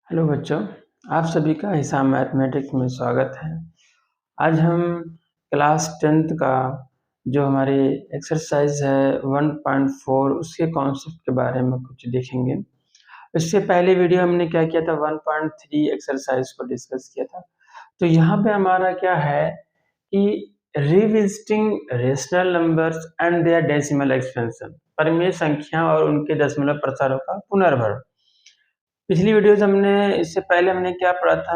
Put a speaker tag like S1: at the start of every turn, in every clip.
S1: Hello बच्चों, आप सभी का हिसाब मैथमेटिक्स में स्वागत है। आज हम क्लास 10th का जो हमारी एक्सरसाइज है 1.4 उसके कॉन्सेप्ट के बारे में कुछ देखेंगे। इससे पहले वीडियो हमने क्या किया था 1.3 एक्सरसाइज को डिस्कस किया था। तो यहाँ पे हमारा क्या है कि revisiting rational numbers and their decimal expansion, परिमेय संख्या और उनके दशमलव प्रसारों का पुनर्भरण। पिछली वीडियोज हमने इससे पहले हमने क्या पढ़ा था,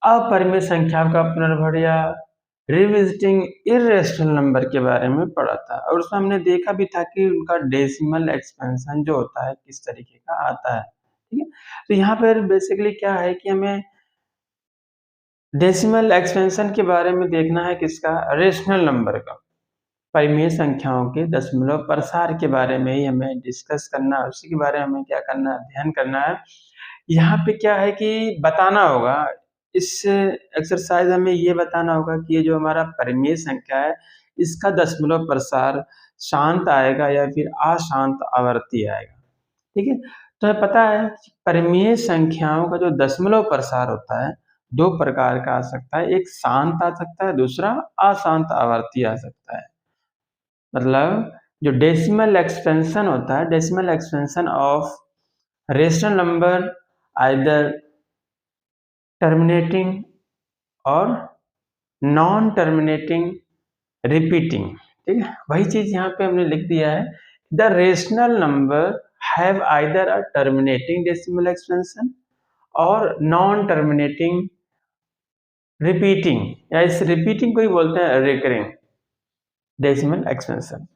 S1: अपरिमेय संख्याओं का पुनर्भरण या रिविजिटिंग इर्रेशनल नंबर के बारे में पढ़ा था और उसमें हमने देखा भी था कि उनका डेसिमल एक्सपेंशन जो होता है किस तरीके का आता है। ठीक है, तो यहाँ पर बेसिकली क्या है कि हमें डेसिमल एक्सपेंशन के बारे में देखना है, किसका, रेशनल नंबर का, परिमेय संख्याओं के दशमलव प्रसार के बारे में ही हमें डिस्कस करना है। उसी के बारे में हमें क्या करना है, अध्ययन करना है। यहाँ पे क्या है कि बताना होगा, इस एक्सरसाइज हमें ये बताना होगा कि ये जो हमारा परिमेय संख्या है इसका दशमलव प्रसार शांत आएगा या फिर अशांत आवर्ती आएगा। ठीक है, तो हमें पता है परिमेय संख्याओं का जो दशमलव प्रसार होता है दो प्रकार का आ सकता है, एक शांत आ सकता है, दूसरा अशांत आवर्ती आ सकता है। मतलब जो डेसिमल एक्सपेंशन होता है, decimal expansion of rational number either terminating और नॉन टर्मिनेटिंग रिपीटिंग। ठीक है, वही चीज यहाँ पे हमने लिख दिया है, the rational number have either a terminating decimal expansion और नॉन टर्मिनेटिंग रिपीटिंग, या इस रिपीटिंग को ही बोलते हैं रिकरिंग डेसिमल एक्सपेंशन।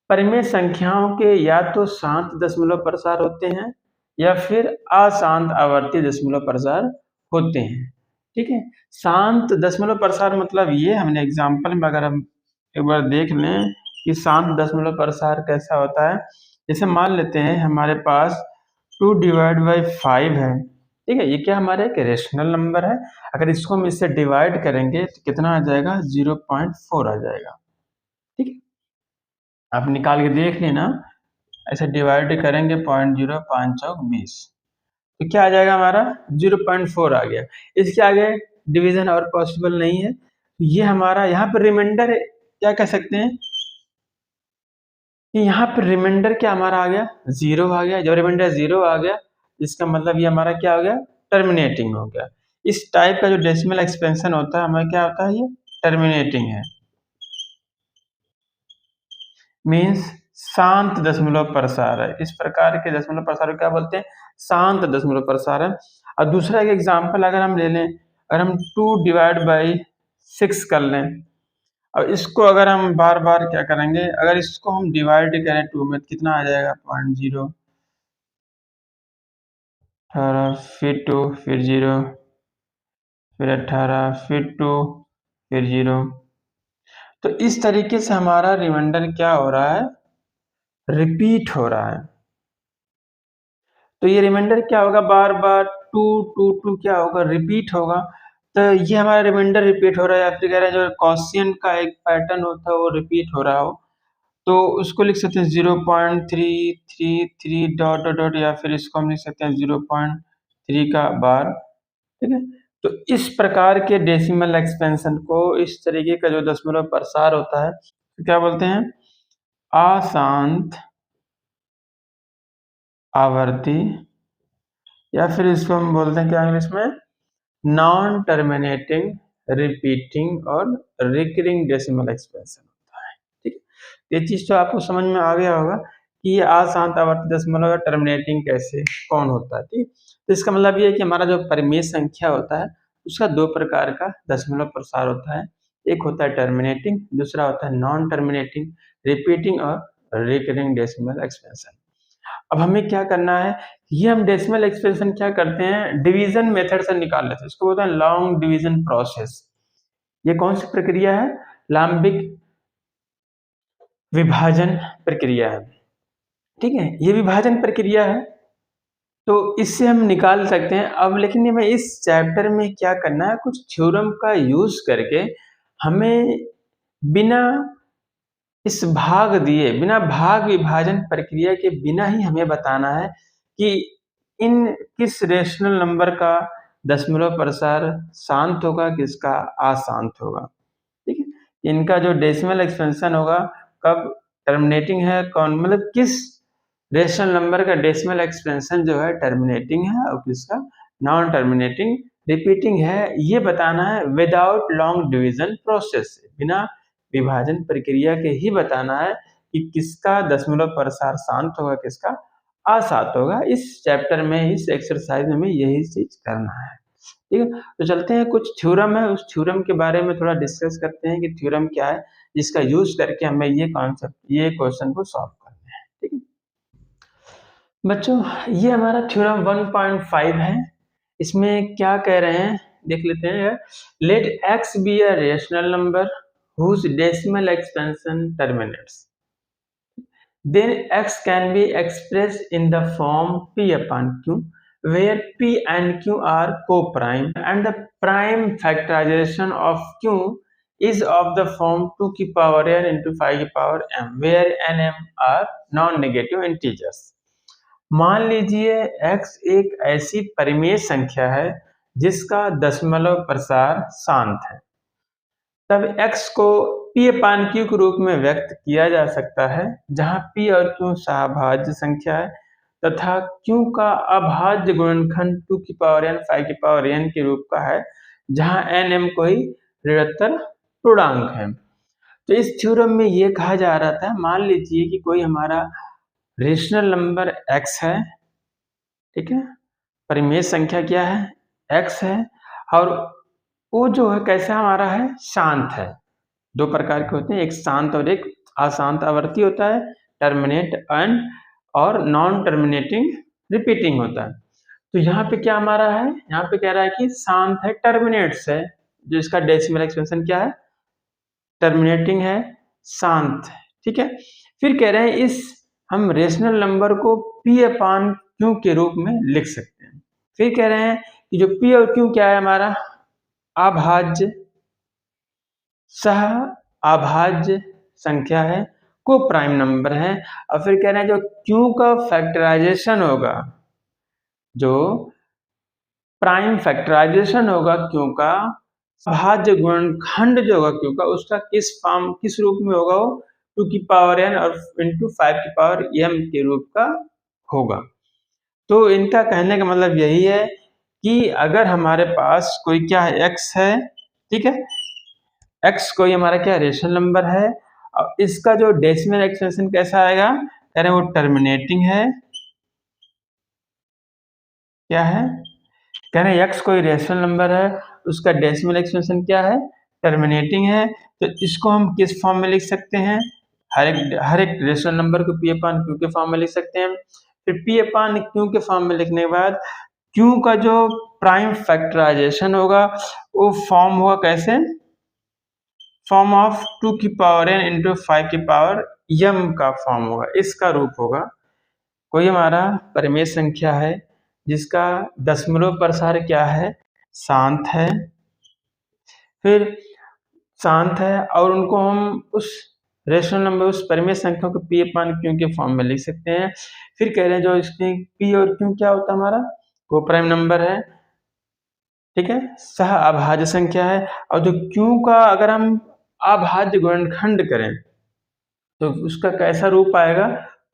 S1: परिमेय संख्याओं के या तो शांत दशमलव प्रसार होते हैं या फिर अशांत आवर्ती दशमलव प्रसार होते हैं। ठीक है, शांत दशमलव प्रसार मतलब ये, हमने एग्जाम्पल में अगर हम एक बार देख लें कि शांत दशमलव प्रसार कैसा होता है। जैसे मान लेते हैं हमारे पास 2/5 है। ठीक है, ये क्या हमारा एक रेशनल नंबर है। अगर इसको हम इससे डिवाइड करेंगे तो कितना आ जाएगा, 0.4 आ जाएगा। ठीक है, आप निकाल के देख लेना, ऐसे डिवाइड करेंगे 0.05 चौक 20, तो क्या आ जाएगा हमारा 0.4 आ गया। इसके आगे डिवीजन और पॉसिबल नहीं है। ये हमारा यहाँ पर रिमाइंडर क्या कह सकते हैं कि यहाँ पर रिमाइंडर क्या हमारा आ गया, 0 आ गया। जब रिमाइंडर 0 आ गया इसका मतलब ये हमारा क्या हो गया, टर्मिनेटिंग हो गया। इस टाइप का जो डेसिमल एक्सपेंशन होता है हमें क्या होता है, ये टर्मिनेटिंग है, मीन्स शांत दशमलव प्रसार है। इस प्रकार के दशमलव प्रसार को क्या बोलते हैं, शांत दशमलव प्रसार है। और दूसरा एक एग्जांपल अगर हम ले लें, अगर हम 2/6 कर लें और इसको अगर हम बार बार क्या करेंगे, अगर इसको हम डिवाइड करें 2 में, कितना आ जाएगा, 0.0, 18, फिर 2, फिर 0, फिर 18, फिर 2, फिर 0। तो इस तरीके से हमारा रिमाइंडर क्या हो रहा है, रिपीट हो रहा है। तो ये रिमाइंडर क्या होगा, बार बार 2 2 2 क्या होगा, रिपीट होगा। तो ये हमारा रिमाइंडर रिपीट हो रहा है, या फिर कह रहे हैं जो क्वेश्चन का एक पैटर्न होता है वो रिपीट हो रहा हो, तो उसको लिख सकते हैं 0.333 डॉट डॉट डॉट, या फिर इसको हम लिख सकते हैं 0.3 का बार। ठीक है, तो इस प्रकार के डेसिमल एक्सपेंशन को, इस तरीके का जो दशमलव प्रसार होता है तो क्या बोलते हैं, अशांत आवर्ती, या फिर इसको हम बोलते हैं क्या इंग्लिश में, नॉन टर्मिनेटिंग रिपीटिंग और रिकरिंग डेसिमल एक्सपेंशन होता है। ठीक है, ये चीज तो आपको समझ में आ गया होगा कि ये अशांत आवर्ती दशमलव टर्मिनेटिंग कैसे कौन होता है। ठीक, तो इसका मतलब ये है कि हमारा जो परिमेय संख्या होता है उसका दो प्रकार का दशमलव प्रसार होता है, एक होता है टर्मिनेटिंग, दूसरा होता है नॉन टर्मिनेटिंग रिपीटिंग और रिकरिंग डेसिमल एक्सपेंशन। अब हमें क्या करना है, ये हम डेसिमल एक्सपेंशन क्या करते हैं, डिवीजन मेथड से निकाल लेते हैं। इसको बोलते हैं लॉन्ग डिवीजन प्रोसेस। ये कौन सी प्रक्रिया है, लांबिक विभाजन प्रक्रिया है। ठीक है, ये विभाजन प्रक्रिया है, तो इससे हम निकाल सकते हैं। अब लेकिन हमें इस चैप्टर में क्या करना है, कुछ थ्योरम का यूज करके हमें बिना इस भाग दिए, बिना भाग विभाजन प्रक्रिया के बिना ही हमें बताना है कि इन किस रेशनल नंबर का दशमलव प्रसार शांत होगा, किसका अशांत होगा। ठीक है, इनका जो डेसिमल एक्सपेंशन होगा कब टर्मिनेटिंग है, कौन मतलब किस रेशनल नंबर का डेसिमल एक्सपेंशन जो है टर्मिनेटिंग है और किसका नॉन टर्मिनेटिंग रिपीटिंग है, ये बताना है विदाउट लॉन्ग डिवीजन प्रोसेस, बिना विभाजन प्रक्रिया के ही बताना है कि किसका दशमलव प्रसार शांत होगा, किसका अशांत होगा। इस चैप्टर में, इस एक्सरसाइज में यही चीज करना है। ठीक है, तो चलते हैं, कुछ थ्योरम है, उस थ्योरम के बारे में थोड़ा डिस्कस करते हैं कि थ्योरम क्या है, जिसका यूज करके हमें ये कॉन्सेप्ट, ये क्वेश्चन को सॉल्व करना है। ठीक है बच्चों, ये हमारा थ्योरम 1.5 है। इसमें क्या कह रहे हैं देख लेते हैं। Let x be a rational number whose decimal expansion terminates, then x can be expressed in the form p upon q, where p and q are co-prime and the prime factorization of q is of the form 2 की power n into 5 की power m, where n m are non-negative integers। मान लीजिए x एक ऐसी परिमेय संख्या है जिसका दशमलव प्रसार शांत है, तब x को p अपान q के रूप में व्यक्त किया जा सकता है, जहां p और q सहभाज्य संख्या है तथा q का अभाज्य गुणनखंड 2 की पावर n 5 की पावर n के रूप का है, जहां n m कोई ऋणात्मक पूर्णांक है। तो इस थ्योरम में ये कहा जा रहा था, मान लीजिए कि कोई हमारा रेशनल नंबर x है, ठीक है, परिमेय संख्या क्या है x है, और वो जो है कैसा हमारा है, शांत है। दो प्रकार के होते हैं, एक शांत और एक अशांत आवर्ती होता है, टर्मिनेट एंड और नॉन टर्मिनेटिंग रिपीटिंग होता है। तो यहाँ पे क्या हमारा है, यहाँ पे कह रहा है कि शांत है, टर्मिनेट्स है, जो इसका डेसिमल एक्सपेंशन क्या है, टर्मिनेटिंग है, शांत। ठीक है, फिर कह रहे हैं इस हम रेशनल नंबर को p अपान q के रूप में लिख सकते हैं। फिर कह रहे हैं कि जो p और q क्या है हमारा, अभाज्य सह अभाज्य संख्या है, को प्राइम नंबर है। और फिर कह रहे हैं जो q का फैक्टराइजेशन होगा, जो प्राइम फैक्टराइजेशन होगा q का, अभाज्य गुणनखंड जो होगा q का, उसका किस फॉर्म, किस रूप में होगा, वो 2 की पावर n और इंटू 5 की पावर m के रूप का होगा। तो इनका कहने का मतलब यही है कि अगर हमारे पास कोई क्या है, x है, ठीक है, x कोई हमारा क्या रेशनल नंबर है, और इसका जो डेसिमल एक्सपेंशन कैसा आएगा, कह रहे हैं वो टर्मिनेटिंग है, क्या है, कह रहे हैं x कोई रेशनल नंबर है, उसका डेसिमल एक्सपेंशन क्या है, टर्मिनेटिंग है। तो इसको हम किस फॉर्म में लिख सकते हैं, हर एक रेशनल नंबर को p अपान q के फॉर्म में लिख सकते हैं। फिर p अपान q के फॉर्म में लिखने के बाद q का जो प्राइम फैक्टराइजेशन होगा वो फॉर्म होगा कैसे, फॉर्म ऑफ 2 की पावर n इंटू 5 की पावर m का फॉर्म होगा, इसका रूप होगा। कोई हमारा परिमेय संख्या है जिसका दशमलव प्रसार क्या है, शांत है, फिर शांत है, और उनको हम उस रेशनल नंबर, उस परिमेय संख्या को p अपान q के फॉर्म में लिख सकते हैं। फिर कह रहे हैं जो इसमें p और q क्या होता है हमारा, को प्राइम नंबर है, ठीक है, सह अभाज्य संख्या है, और जो q का अगर हम अभाज्य गुणनखंड करें तो उसका कैसा रूप आएगा,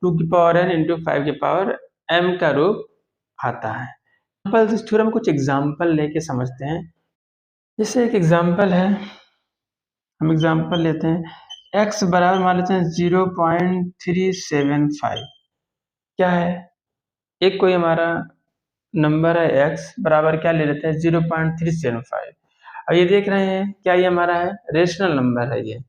S1: 2 की पावर n इंटू 5 की पावर m का रूप आता है। इस थ्योरम कुछ एग्जाम्पल लेके समझते हैं। जैसे एक एग्जाम्पल है, हम एग्जाम्पल लेते हैं, x बराबर मान लेते हैं 0.375, क्या है, एक कोई हमारा नंबर है x बराबर क्या ले लेते हैं 0.375। अब ये देख रहे हैं क्या ये हमारा है, रेशनल नंबर है, ये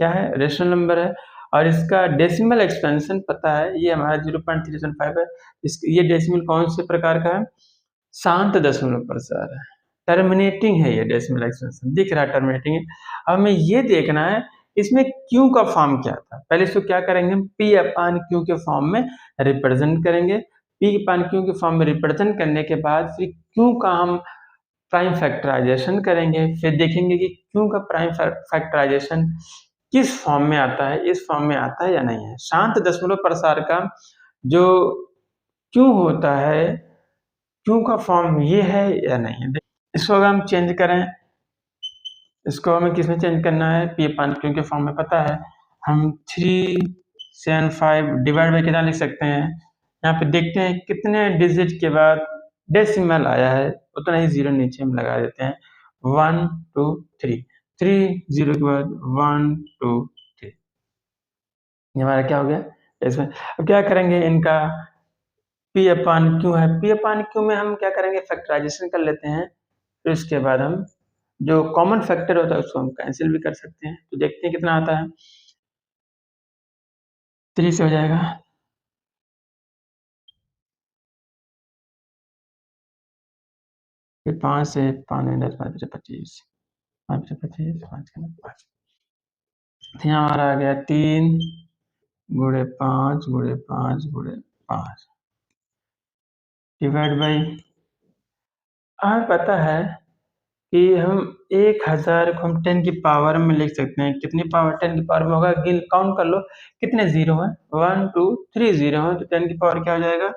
S1: क्या है, रेशनल नंबर है, और इसका डेसिमल एक्सपेंशन पता है, ये हमारा 0.375 है। ये डेसिमल कौन से प्रकार का है, शांत दशमलव प्रसार है, टर्मिनेटिंग है, ये डेसिमल एक्सपेंशन दिख रहा है टर्मिनेटिंग है। अब हमें ये देखना है इसमें q का फॉर्म क्या था, पहले इसको क्या करेंगे, हम p अपान q के फॉर्म में रिप्रेजेंट करेंगे। p अपान q के फॉर्म में रिप्रेजेंट करने के बाद फिर q का हम प्राइम फैक्टराइजेशन करेंगे, फिर देखेंगे कि q का प्राइम फैक्टराइजेशन किस फॉर्म में आता है, इस फॉर्म में आता है या नहीं है। शांत दशमलव प्रसार का जो q होता है क्यू का फॉर्म ये है या नहीं है। इसको अगर हम चेंज करें, इसको हमें किसमें चेंज करना है, पी अपान क्यू के फॉर्म में पता है। हम 375 डिवाइड बाई कितना लिख सकते हैं, यहाँ पे देखते हैं कितने डिजिट के बाद डेसिमल आया है, उतना ही जीरो नीचे हम लगा देते हैं। 1 2 3, 3 जीरो के बाद 1 2 3, ये हमारा क्या हो गया इसमें। अब क्या करेंगे, इनका पी अपान क्यू है, पी अपान क्यू में हम क्या करेंगे, फैक्टराइजेशन कर लेते हैं। फिर उसके बाद हम जो कॉमन फैक्टर होता है उसको हम कैंसिल भी कर सकते हैं। तो देखते हैं कितना आता है, 3 से हो जाएगा, फिर 5 से, 5 में 10, 5 से 25, 5 से 25, 5 के 5, यहाँ हमारा आ गया 3 गुणे 5 गुणे 5 गुणे 5 डिवाइड बाई, हमें पता है कि हम 1000 को हम 10 की पावर में लिख सकते हैं। कितनी पावर 10 की पावर में होगा, गिन काउंट कर लो कितने जीरो हैं, 1 2 3 जीरो हैं, तो 10 की पावर क्या हो जाएगा,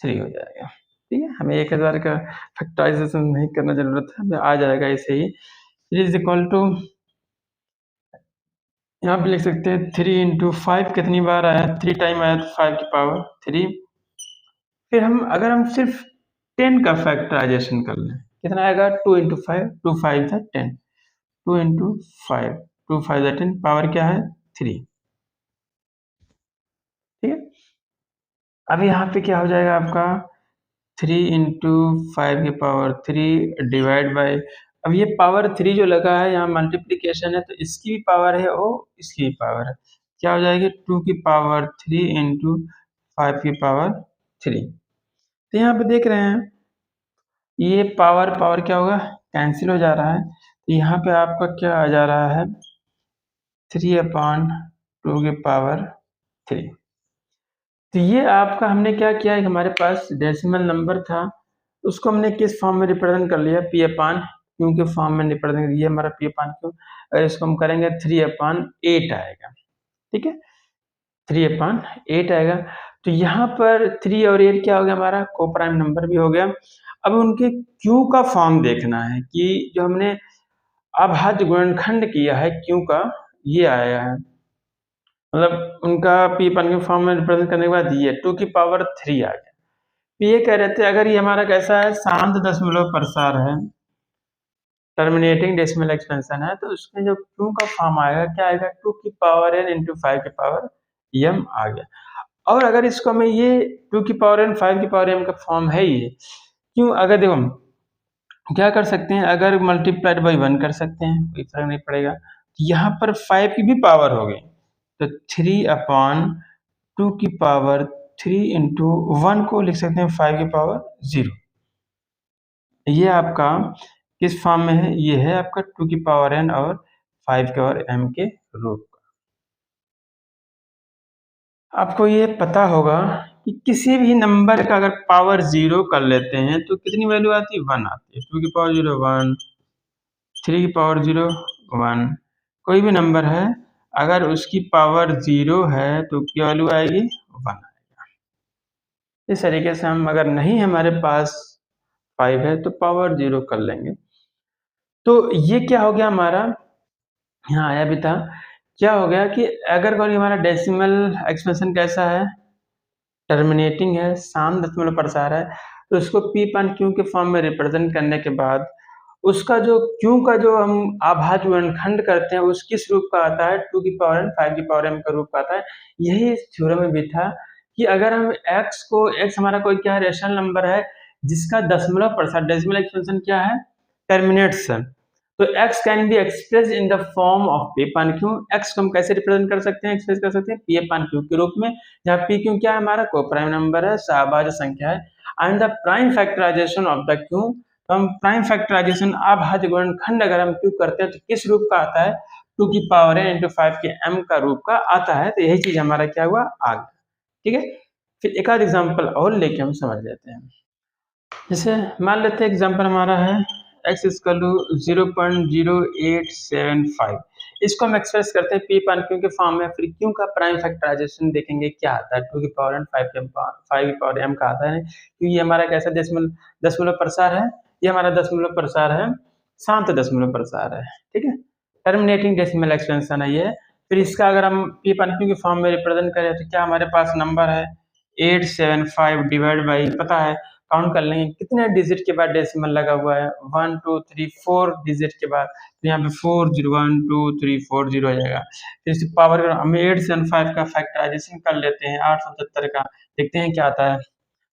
S1: 3 हो जाएगा। ठीक है, हमें 1000 का फैक्टराइजेशन नहीं करना जरूरत है, हमें आ जाएगा ऐसे ही। इज इक्वल टू, यहाँ पे लिख सकते हैं 3 इंटू 5 कितनी बार आया, 3 टाइम आया, तो 5 की पावर 3। फिर हम अगर हम सिर्फ 10 का फैक्टराइजेशन कर लें, कितना आएगा, 2 इंटू 5, 2 5 था 10, 2 इंटू 5, 2 5 था 10, पावर क्या है 3। ठीक है, अब यहाँ पे क्या हो जाएगा आपका, 3 इंटू 5 की पावर 3 डिवाइड बाई, अब ये पावर 3 जो लगा है यहाँ मल्टीप्लीकेशन है, तो इसकी भी पावर है और इसकी भी पावर है, क्या हो जाएगी 2 की पावर 3 इंटू 5 की पावर 3। तो यहाँ पे देख रहे हैं ये पावर पावर क्या होगा, कैंसिल हो जा रहा है, तो यहाँ पे आपका क्या आ जा रहा है, 3/2 की पावर 3। तो ये आपका हमने क्या किया है, हमारे पास डेसिमल नंबर था, उसको हमने किस फॉर्म में रिप्रेजेंट कर लिया, पी अपान क्यू के फॉर्म में रिप्रेजेंट, ये हमारा पी अपान क्यू। अगर इसको हम करेंगे 3/8 आएगा। ठीक है, 3/8 आएगा। तो यहाँ पर 3 और 8 क्या हो गया, हमारा को प्राइम नंबर भी हो गया। अब उनके क्यू का फॉर्म देखना है कि जो हमने अभाज्य गुणनखंड किया है क्यू का, ये आया है, मतलब उनका पी अपान क्यू फॉर्म में रिप्रेजेंट करने के बाद ये 2 की पावर 3 आ गया। ये कह रहे थे अगर ये हमारा कैसा है, शांत दशमलव प्रसार है, टर्मिनेटिंग डेसिमल एक्सपेंशन है, तो उसमें जो क्यू का फॉर्म आएगा क्या आएगा, 2 की पावर n इंटू 5 की पावर m आ गया। और अगर इसको हमें ये 2 की पावर n 5 की पावर m का फॉर्म है ये, क्यों, अगर देखो हम क्या कर सकते हैं, अगर मल्टीप्लाइड बाई 1 कर सकते हैं, कोई फर्क नहीं पड़ेगा। यहाँ पर 5 की भी पावर हो गई, तो 3/2 की पावर 3 इंटू 1 को लिख सकते हैं 5 की पावर 0। ये आपका किस फॉर्म में है, ये है आपका 2 की पावर n और 5 की पावर m के रूप का। आपको ये पता होगा कि किसी भी नंबर का अगर पावर 0 कर लेते हैं तो कितनी वैल्यू आती है, 1 आती है। 2 की पावर 0 1, 3 की पावर 0 1, कोई भी नंबर है अगर उसकी पावर 0 है तो क्या वैल्यू आएगी, 1 आएगा। इस तरीके से हम अगर नहीं हमारे पास 5 है तो पावर 0 कर लेंगे। तो ये क्या हो गया हमारा, यहाँ आया भी था, क्या हो गया कि अगर कोई हमारा डेसिमल एक्सप्रेशन कैसा है, टर्मिनेटिंग है, शांत दशमलव प्रसार है, तो उसको पी अपान क्यू के फॉर्म में रिप्रेजेंट करने के बाद उसका जो क्यू का जो हम अभाज्य गुणनखंड करते हैं उस किस रूप का आता है, 2 की पावर n 5 की पावर m का रूप का आता है। यही इस थ्योरम में भी था कि अगर हम x को, x हमारा कोई क्या है, रेशनल नंबर है जिसका दशमलव प्रसार, डेसिमल एक्सपेंशन क्या है, टर्मिनेट्स है, तो x can be express in the form of P upon Q. x को हम कैसे रिप्रेजेंट कर सकते हैं, एक्सप्रेस कर सकते हैं पी अपान क्यू के रूप में, जहाँ पी क्यू क्या है, हमारा को प्राइम नंबर है, सहभाज्य संख्या है, and the prime factorisation of the q. तो हम प्राइम फैक्टराइजेशन अभाज्य गुणनखंड अगर हम क्यू करते हैं तो किस रूप का आता है, 2 की पावर n इंटू 5 के m का रूप का आता है। तो यही चीज हमारा क्या हुआ, आ गया। ठीक है, फिर एक आध एग्जाम्पल और लेके हम समझ लेते हैं। जैसे मान लेते हैं एग्जाम्पल हमारा है x इक्वल टू 0.0875, इसको हम एक्सप्रेस करते हैं पी पान क्यू के फॉर्म में। फिर क्यू का प्राइम फैक्टराइजेशन देखेंगे क्या आता है, 2 की पावर एन 5 की पावर m का आता है, क्योंकि ये हमारा कैसा दशमलव प्रसार है, ये हमारा दशमलव प्रसार है, शांत दशमलव प्रसार है, ठीक है। टर्मिनेटिंग डेसिमल एक्सपेंशन है ये। फिर इसका अगर हम पी पान क्यू के फॉर्म में रिप्रेजेंट करें तो क्या हमारे पास नंबर है 875 डिवाइड बाई, पता है काउंट कर लेंगे कितने डिजिट के बाद डेसिमल लगा हुआ है, 1 2 3 4 डिजिट के बाद, तो यहाँ पे 4 0 1 2 3 4 0 हो जाएगा। फिर इसे पावर हम 875 का फैक्टराइजेशन कर लेते हैं 877 का, देखते हैं क्या आता है।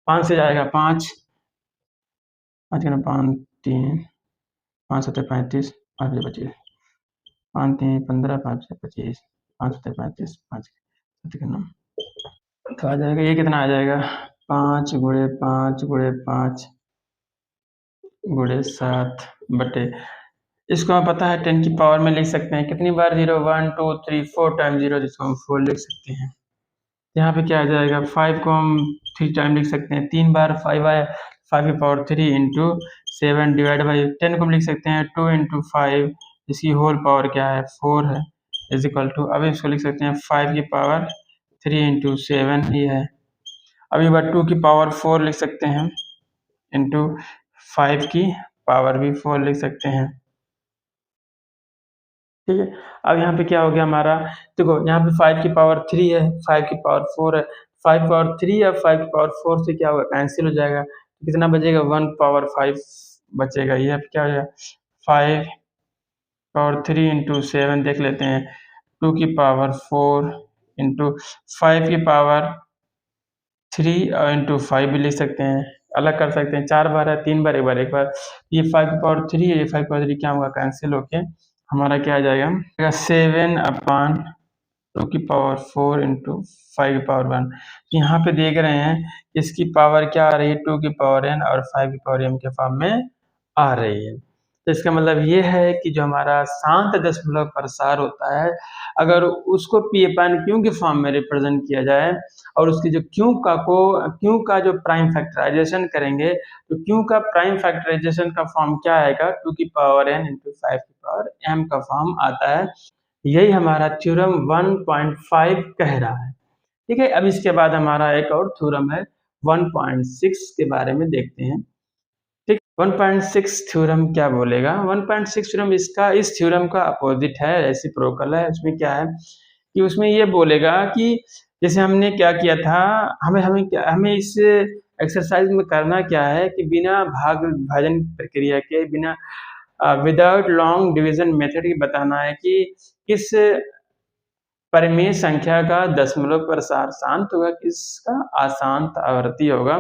S1: 5 से जाएगा 5 5 5 3 5 7 35 5 25 5 3 15 5 से 25 5 7 35 5 7 तो आ जाएगा, ये कितना आ जाएगा 5 गुणे 5 गुणे 5 गुणे 7 बटे, इसको हमें पता है 10 की पावर में लिख सकते हैं कितनी बार 0 1 2 3 4 टाइम 0, जिसको हम 4 लिख सकते हैं। यहाँ पे क्या आ जाएगा 5 को हम 3 टाइम लिख सकते हैं, 3 बार 5 आया 5 की पावर 3 इंटू 7 डिवाइड बाई 10 को हम लिख सकते हैं 2 इंटू 5, इसकी होल पावर क्या है 4 है, इज इक्वल टू, अब इसको लिख सकते हैं 5 की पावर 3 इंटू 7 ये है। अब एक बार 2 की पावर 4 लिख सकते हैं इंटू 5 की पावर भी 4 लिख सकते हैं, ठीक है। अब यहाँ पे क्या हो गया हमारा, देखो यहाँ पे 5 की पावर 3 है, 5 की पावर 4 है, 5 पावर 3 या 5 की पावर 4 से क्या होगा कैंसिल हो जाएगा, तो कितना बचेगा 1 पावर 5 बचेगा। ये अब क्या हो जाएगा 5 पावर 3 इंटू 7 देख लेते हैं, 2 की पावर 4 इंटू 5 की पावर 3 इंटू 5 भी लिख सकते हैं, अलग कर सकते हैं, 4 बार है 3 बार एक बार, ये 5 की पावर 3 है, ये 5 की पावर 3 क्या होगा कैंसिल होके हमारा क्या आ जाएगा 7 अपॉन 2 की पावर 4 इंटू 5 की पावर 1। यहाँ पे देख रहे हैं इसकी पावर क्या आ रही है 2 की पावर n और 5 की पावर m के फॉर्म में आ रही है। तो इसका मतलब ये है कि जो हमारा शांत दशमलव प्रसार होता है, अगर उसको पी अपान क्यू के फॉर्म में रिप्रेजेंट किया जाए और उसकी जो क्यू का जो प्राइम फैक्टराइजेशन करेंगे, तो क्यू का प्राइम फैक्टराइजेशन का फॉर्म क्या आएगा 2 की पावर n इंटू 5 की पावर m का फॉर्म आता है। यही हमारा थ्योरम 1.5 कह रहा है, ठीक है। अब इसके बाद हमारा एक और थ्योरम है 1.6 के बारे में देखते हैं, ठीक। 1.6 थ्योरम क्या बोलेगा, 1.6 थ्योरम इसका इस थ्योरम का अपोजिट है, रेसिप्रोकल है। उसमें क्या है कि उसमें ये बोलेगा कि जैसे हमने क्या किया था, हमें इस एक्सरसाइज में करना क्या है कि बिना भाग विभाजन प्रक्रिया के, बिना विदाउट लॉन्ग डिवीजन मेथड की बताना है कि किस परिमेय संख्या का दशमलव प्रसार शांत होगा, किसका अशांत आवृत्ति होगा।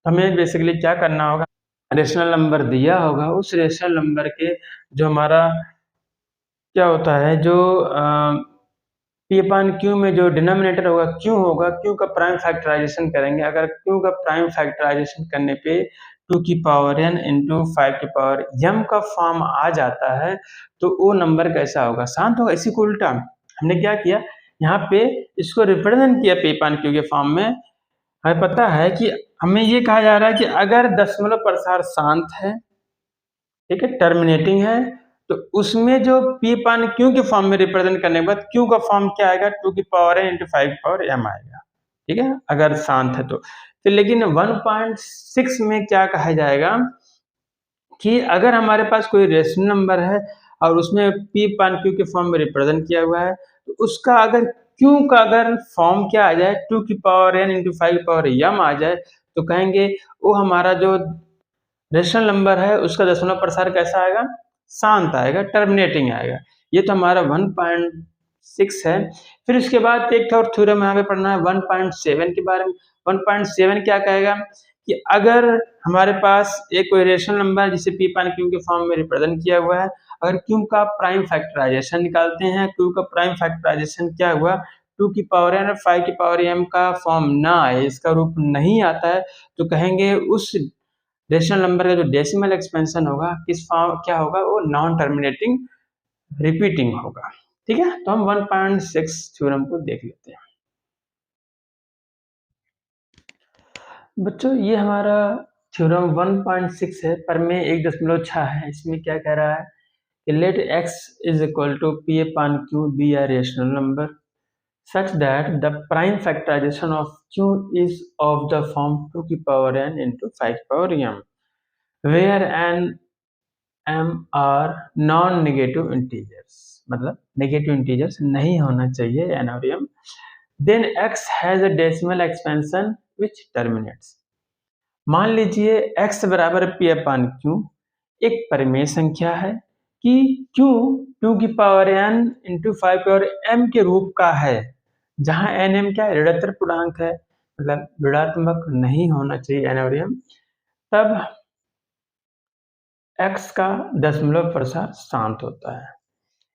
S1: हमें बेसिकली क्या करना होगा, रेशनल नंबर दिया होगा, उस रेशनल नंबर के जो हमारा क्या होता है जो पी अपान क्यू में जो डिनोमिनेटर होगा क्यू होगा, क्यू का प्राइम फैक्टराइजेशन करेंगे। अगर क्यू का प्राइम फैक्टराइजेशन करने पे 2 की पावर n इंटू 5 की पावर m का फॉर्म आ जाता है, तो वो नंबर कैसा होगा शांत होगा। इसी को उल्टा हमने क्या किया, यहाँ पे इसको रिप्रेजेंट किया पी अपान क्यू के फॉर्म में। हमें पता है कि हमें ये कहा जा रहा है कि अगर दशमलव प्रसार शांत है, ठीक है, टर्मिनेटिंग है, तो उसमें जो पी पान क्यू के फॉर्म में रिप्रेजेंट करने के बाद क्यू का फॉर्म क्या आएगा 2 की पावर n इंटू 5 की पावर m आएगा, ठीक है, अगर शांत है तो। फिर लेकिन 1.6 में क्या कहा जाएगा कि अगर हमारे पास कोई रेशनल नंबर है और उसमें पी पान क्यू के फॉर्म में रिप्रेजेंट किया हुआ है, तो उसका अगर क्यू का अगर फॉर्म क्या आ जाए 2 की पावर n इंटू 5 की पावर m आ जाए, तो कहेंगे वो हमारा जो रेशनल नंबर है उसका दशमलव प्रसार कैसा आएगा, शांत आएगा, टर्मिनेटिंग आएगा। ये तो हमारा 1.6 है। फिर उसके बाद एक और थ्योरम यहाँ पे पढ़ना है 1.7 के बारे में। 1.7 क्या कहेगा कि अगर हमारे पास एक कोई रेशनल नंबर है जिसे पी पान क्यू के फॉर्म में रिप्रेजेंट किया हुआ है, अगर क्यू का प्राइम फैक्टराइजेशन निकालते हैं, क्यू का प्राइम फैक्टराइजेशन क्या हुआ 2 की पावर n और 5 की पावर m का फॉर्म ना आए, इसका रूप नहीं आता है, तो कहेंगे उस रेशनल नंबर का जो डेसिमल एक्सपेंशन होगा किस फॉर्म क्या होगा, वो नॉन टर्मिनेटिंग रिपीटिंग होगा, ठीक है। तो हम 1.6 थ्योरम को देख लेते हैं। बच्चों ये हमारा थ्योरम 1.6 है, पर में 1.6 है। इसमें क्या कह रहा है let x is equal to p upon q be a rational number such that the prime factorization of q is of the form 2 की power n into 5 power m, where n m are non negative integers, मतलब negative integers नहीं होना चाहिए n और m, then x has a decimal expansion which terminates. मान लीजिए x बराबर p अपन q एक परिमेय संख्या है कि q 2 की power n into 5 power m के रूप का है, जहां n m क्या ऋणात्मक पूर्णांक है, मतलब ऋणात्मक नहीं होना चाहिए n और m, तब x का दशमलव प्रसार शांत होता है।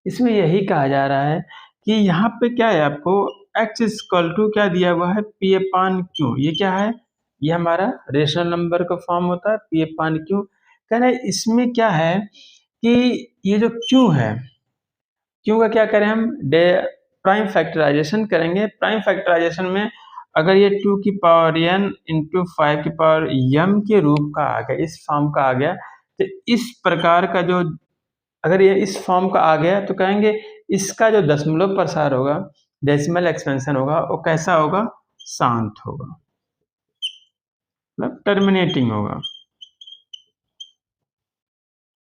S1: इसमें यही कहा जा रहा है कि यहाँ पे क्या है, आपको x इक्वल टू क्या दिया हुआ है, p अपान q। ये क्या है, ये हमारा रेशनल नंबर का फॉर्म होता है p अपान q। कहना है इसमें क्या है कि ये जो q है, q का क्या करें हम, प्राइम फैक्टराइजेशन करेंगे। प्राइम फैक्टराइजेशन में अगर ये 2 की पावर n इंटू 5 की पावर m के रूप का आ गया, इस फॉर्म का आ गया, तो इस प्रकार का जो, अगर ये इस फॉर्म का आ गया तो कहेंगे इसका जो दशमलव प्रसार होगा, डेसिमल एक्सपेंशन होगा, वो कैसा होगा, शांत होगा, मतलब टर्मिनेटिंग होगा।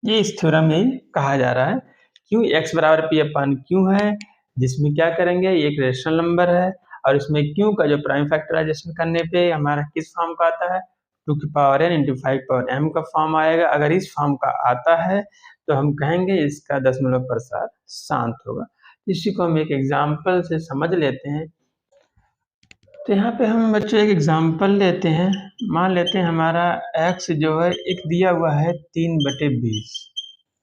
S1: ये इस थ्योरम में ही कहा जा रहा है। क्यों, x बराबर p अपन क्यू है, जिसमें क्या करेंगे, ये एक रेशनल नंबर है और इसमें क्यू का जो प्राइम फैक्टराइजेशन करने पे हमारा किस फॉर्म का आता है, 2 की power n into 5 power m का फॉर्म आएगा। अगर इस फॉर्म का आता है तो हम कहेंगे इसका दशमलव प्रसार शांत होगा। इसी को हम एक एग्जाम्पल से समझ लेते हैं। तो यहाँ पे हम बच्चों एक एग्जाम्पल लेते हैं। मान लेते हैं हमारा x जो है एक दिया हुआ है 3/20,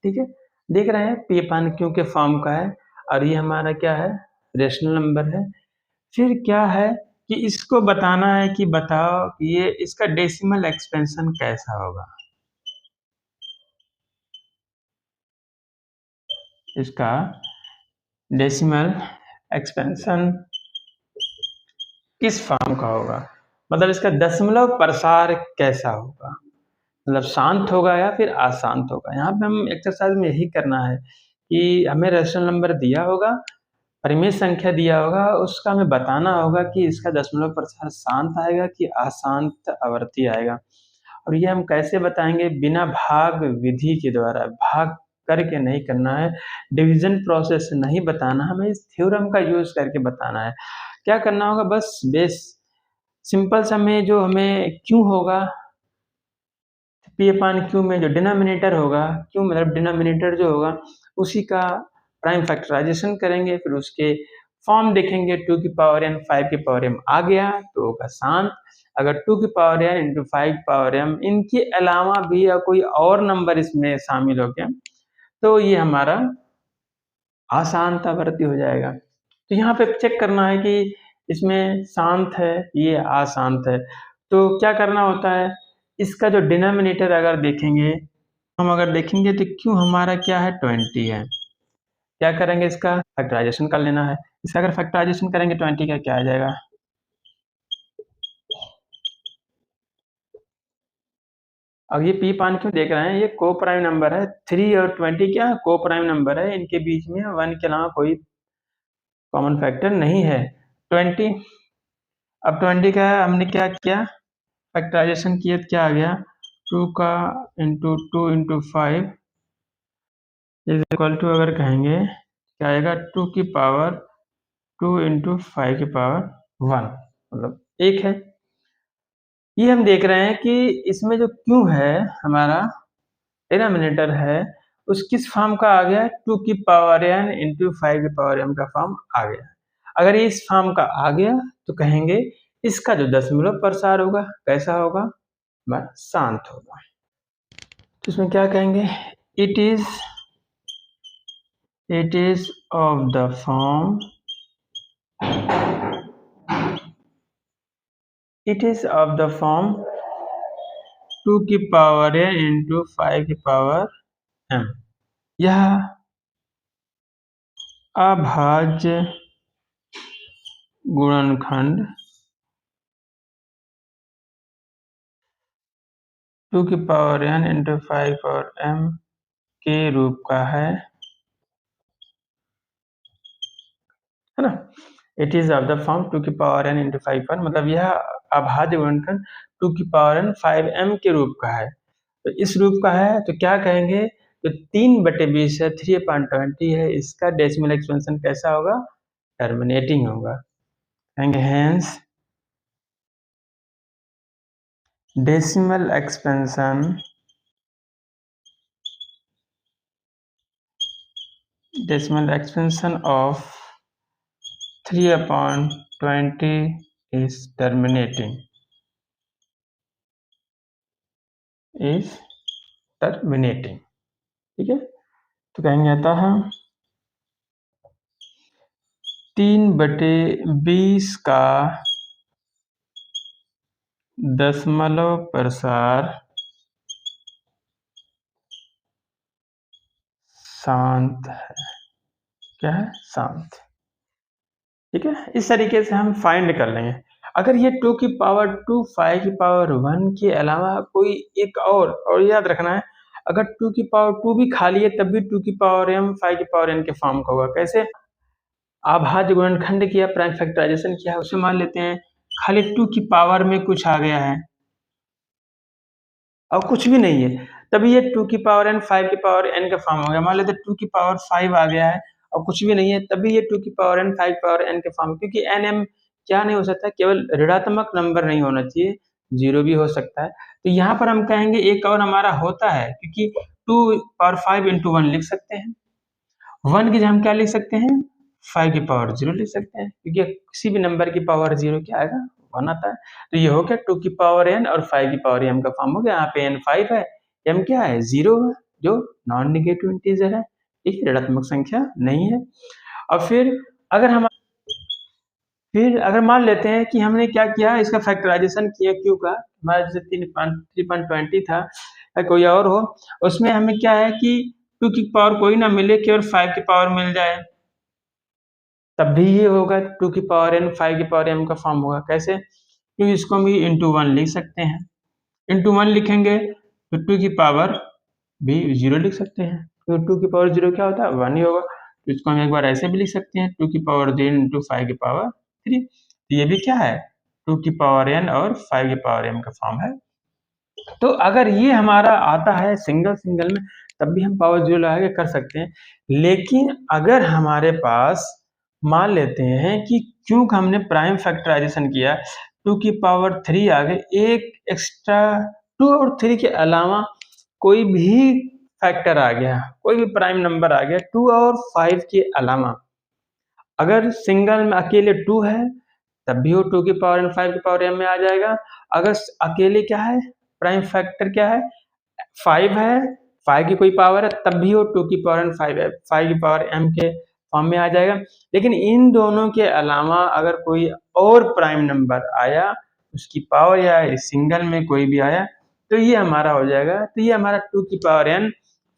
S1: ठीक है, देख रहे हैं p अपान q के फॉर्म का है और ये हमारा क्या है, रेशनल नंबर है। फिर क्या है कि इसको बताना है कि बताओ ये इसका डेसिमल एक्सपेंशन कैसा होगा, इसका डेसिमल एक्सपेंशन किस फॉर्म का होगा, मतलब इसका दशमलव प्रसार कैसा होगा, मतलब शांत होगा या फिर अशांत होगा। यहाँ पे हम एक्सरसाइज में यही करना है कि हमें रेशनल नंबर दिया होगा, परिमेय संख्या दिया होगा, उसका हमें बताना होगा कि इसका दशमलव प्रसार शांत आएगा कि अशांत आवर्ती आएगा। और ये हम कैसे बताएंगे, बिना भाग विधि के द्वारा, भाग करके नहीं करना है, डिवीजन प्रोसेस से नहीं बताना, हमें इस थ्योरम का यूज करके बताना है। क्या करना होगा, बस बेस सिंपल सा में जो हमें क्यों होगा, पी अपान क्यू में जो डिनोमिनेटर होगा, क्यों मतलब डिनोमिनेटर जो होगा उसी का प्राइम फैक्टराइजेशन करेंगे, फिर उसके फॉर्म देखेंगे, 2 की पावर n 5 की पावर m आ गया तो होगा शांत। अगर 2 की power n into 5 power m इनके अलावा भी या कोई और नंबर इसमें शामिल हो गया तो ये हमारा अशांत आवर्ती हो जाएगा। तो यहाँ पे चेक करना है कि इसमें शांत है, ये अशांत है, तो क्या करना होता है, इसका जो डिनोमिनेटर अगर देखेंगे, हम अगर देखेंगे तो क्यों हमारा क्या है, 20 है। क्या करेंगे, इसका फैक्टराइजेशन कर लेना है। इसका अगर फैक्टराइजेशन करेंगे 20 का क्या आ जाएगा, अब ये पी पान क्यों देख रहे हैं, ये को प्राइम नंबर है, 3 और 20 क्या को प्राइम नंबर है, इनके बीच में 1 के अलावा कोई कॉमन फैक्टर नहीं है। 20, अब 20 का हमने क्या किया, फैक्टराइजेशन किया तो क्या आ गया, 2 का into 2 into 5 is equal to, अगर कहेंगे क्या आएगा, 2 की पावर 2 इंटू 5 की पावर 1, मतलब 1 है। ये हम देख रहे हैं कि इसमें जो क्यू है हमारा डिनोमिनेटर है, उस किस फॉर्म का आ गया, 2 की पावर n इंटू 5 की पावर m का फॉर्म आ गया। अगर ये इस फॉर्म का आ गया तो कहेंगे इसका जो दशमलव प्रसार होगा कैसा होगा, शांत होगा। तो इसमें क्या कहेंगे, it is of the form, it is of the form 2 की पावर n इंटू 5 की पावर m। यह अभाज्य गुणनखंड 2 की power n into 5 power m के रूप का है है ना। It is of the form 2n into 5 मतलब यह अभाज्य गुणनखंड 2n 5m के रूप का है। तो इस रूप का है तो क्या कहेंगे, तो 3/20 है, 3/20 है, इसका डेसिमल एक्सपेंशन कैसा होगा, टर्मिनेटिंग होगा। कहेंगे hence decimal expansion of 3/20 is terminating, ठीक है। तो कहेंगे अतः 3/20 का दशमलव प्रसार शांत है। क्या है, शांत। ठीक है, इस तरीके से हम फाइंड कर लेंगे। अगर ये 2 की पावर 2 5 की पावर 1 के अलावा कोई एक और याद रखना है, अगर 2 की पावर 2 भी खाली है तब भी 2 की पावर m 5 की पावर n के फॉर्म का होगा। कैसे, अभाज्य गुणनखंड किया, प्राइम फैक्टराइजेशन किया, उसमें मान लेते हैं खाली 2 की पावर में कुछ आ गया है और कुछ भी नहीं है, तभी ये 2 की पावर n 5 की पावर n का फॉर्म हो गया। मान लेते 2 की पावर 5 आ गया है और कुछ भी नहीं है, तभी ये 2 की पावर n 5 की पावर n के फॉर्म, क्योंकि nm क्या नहीं हो सकता, केवल ऋणात्मक नंबर नहीं होना चाहिए, जीरो भी हो सकता है। तो यहाँ पर हम कहेंगे एक और हमारा होता है, क्योंकि 2 पावर 5 इंटू 1 लिख सकते हैं, 1 की जगह हम क्या लिख सकते हैं, 5 की पावर 0 लिख सकते हैं, क्योंकि किसी भी नंबर की पावर 0 क्या आएगा, 1 आता है। तो ये हो गया 2 की पावर n और 5 की पावर m का फॉर्म हो गया। यहाँ पे n 5 है, m क्या है, 0 है, जो नॉन निगेटिव इंटीजर है, ठीक है, ऋणात्मक संख्या नहीं है। और फिर अगर मान लेते हैं कि हमने क्या किया, इसका फैक्टराइजेशन किया क्यू का, हमारा जैसे 3.20 था या कोई और हो, उसमें हमें क्या है कि 2 की पावर कोई ना मिले, केवल 5 की पावर मिल जाए, तब भी ये होगा 2 की पावर n 5 की पावर m का फॉर्म होगा। कैसे, क्योंकि इसको हम भी इंटू 1 लिख सकते हैं, इंटू 1 लिखेंगे तो 2 की पावर भी 0 लिख सकते हैं, तो 2 की पावर 0 क्या होता है, 1 ही होगा। तो इसको हम एक बार ऐसे भी लिख सकते हैं, 2 की पावर 3 इंटू 5 की पावर 3, तो ये भी क्या है, 2 की पावर n और 5 की पावर m का फॉर्म है। तो अगर ये हमारा आता है सिंगल सिंगल में, तब भी हम पावर 0 लगा के कर सकते हैं। लेकिन अगर हमारे पास मान लेते हैं कि क्योंकि हमने प्राइम फैक्टराइजेशन किया, 2 की पावर 3 आ गए, एक एक्स्ट्रा 2 और 3 के अलावा कोई भी फैक्टर आ गया, कोई भी प्राइम नंबर आ गया 2 और 5 के अलावा, अगर सिंगल में अकेले 2 है तब भी वो 2 की पावर n 5 की पावर m में आ जाएगा। अगर अकेले क्या है, प्राइम फैक्टर क्या है, 5 है, 5 की कोई पावर है, तब भी वो 2 की पावर n 5 है, 5 की पावर m के फॉर्म में आ जाएगा। लेकिन इन दोनों के अलावा अगर कोई और प्राइम नंबर आया, उसकी पावर या सिंगल में कोई भी आया, तो ये हमारा हो जाएगा, तो ये हमारा 2 की पावर n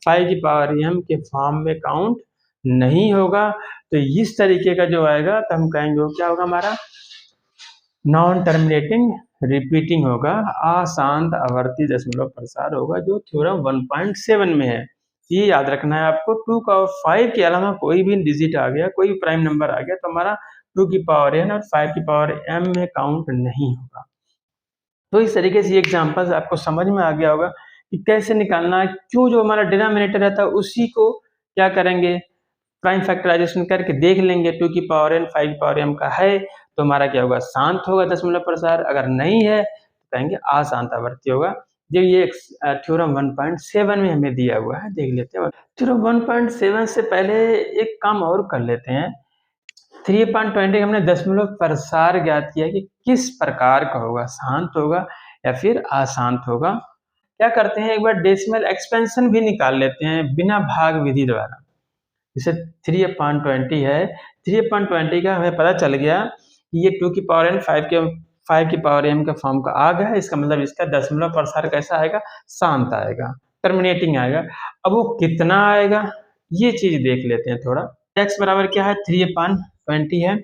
S1: 5 की पावर m के फॉर्म में काउंट नहीं होगा। तो इस तरीके का जो आएगा तो हम कहेंगे वो क्या होगा, हमारा नॉन टर्मिनेटिंग रिपीटिंग होगा, अशांत आवर्ती दशमलव प्रसार होगा, जो थ्योरम 1.7 में है। ये याद रखना है आपको, 2 का 5 के अलावा कोई भी डिजिट आ गया, कोई भी प्राइम नंबर आ गया, तो हमारा 2 की पावर n और 5 की पावर m में काउंट नहीं होगा। तो इस तरीके से ये एग्जाम्पल आपको समझ में आ गया होगा कि कैसे निकालना है, क्यों जो हमारा डिनोमिनेटर रहता है उसी को क्या करेंगे, प्राइम फैक्टराइजेशन करके देख लेंगे, 2 की पावर n 5 की पावर m का है तो हमारा क्या होगा, शांत होगा दशमलव प्रसार, अगर नहीं है तो कहेंगे अशांत आवर्ती होगा। जो ये थ्योरम 1.7 में हमें दिया हुआ है, देख लेते हैं। थ्योरम 1.7 से पहले एक काम और कर लेते हैं। 3.20 हमने दशमलव प्रसार ज्ञात किया कि किस प्रकार का होगा, शांत होगा या फिर अशांत होगा। क्या करते हैं, एक बार डेसिमल एक्सपेंशन भी निकाल लेते हैं बिना भाग विधि द्वारा। जैसे 3/20 है, 3/20 का हमें पता चल गया कि ये 2 की पावर n 5 की पावर m के फॉर्म का आ गया, इसका मतलब इसका दशमलव प्रसार कैसा आएगा, शांत आएगा, टर्मिनेटिंग आएगा। अब वो कितना आएगा ये चीज देख लेते हैं थोड़ा। x बराबर क्या है, 3/20 है,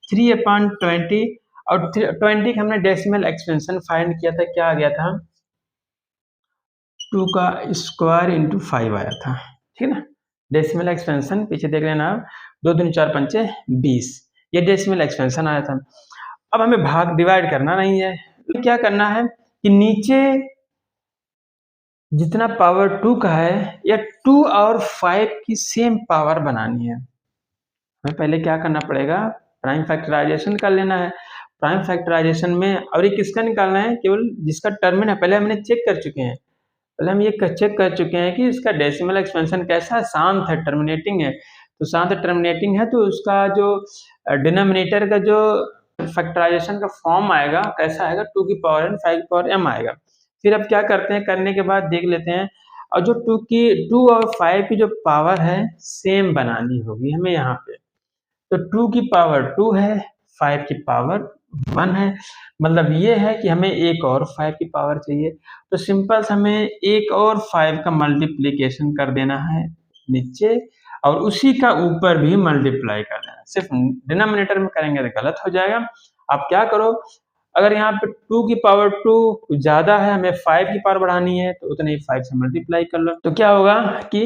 S1: 3/20 और 20 का हमने डेसिमल एक्सपेंशन फाइंड किया था, क्या आ गया था, 2 का स्क्वायर इंटू 5 आया था, ठीक है ना। डेसिमल एक्सपेंशन पीछे देख लेना आप, 2 दूनी 4 पंचे 20, ये डेसिमल एक्सपेंशन आया था। अब हमें भाग डिवाइड करना नहीं है, तो क्या करना है कि नीचे जितना पावर 2 का है या 2 और 5 की सेम पावर बनानी है। हमें पहले क्या करना पड़ेगा, प्राइम फैक्टराइजेशन कर लेना है। प्राइम फैक्टराइजेशन में और ये किसका निकालना है, केवल जिसका टर्मिनल है। पहले हमने चेक कर चुके हैं, पहले हम ये चेक कर चुके हैं कि इसका डेसिमल एक्सपेंशन कैसा है, शांत है, टर्मिनेटिंग है। तो शांत टर्मिनेटिंग है तो उसका जो डिनोमिनेटर का जो फैक्टराइजेशन का फॉर्म आएगा कैसा आएगा, 2 की पावर n 5 की पावर m आएगा। फिर अब क्या करते हैं, करने के बाद देख लेते हैं, और जो 2 और 5 की जो पावर है सेम बनानी होगी हमें यहाँ पे। तो 2 की पावर 2 है, 5 की पावर 1 है, मतलब ये है कि हमें एक और 5 की पावर चाहिए। तो सिंपल से हमें एक और 5 का मल्टीप्लिकेशन कर देना है नीचे, और उसी का ऊपर भी मल्टीप्लाई कर देना है। सिर्फ डिनोमिनेटर में करेंगे तो गलत हो जाएगा। आप क्या करो, अगर यहाँ पे 2 की पावर 2 ज्यादा है, हमें 5 की पावर बढ़ानी है, तो उतने ही 5 से मल्टीप्लाई कर लो। तो क्या होगा कि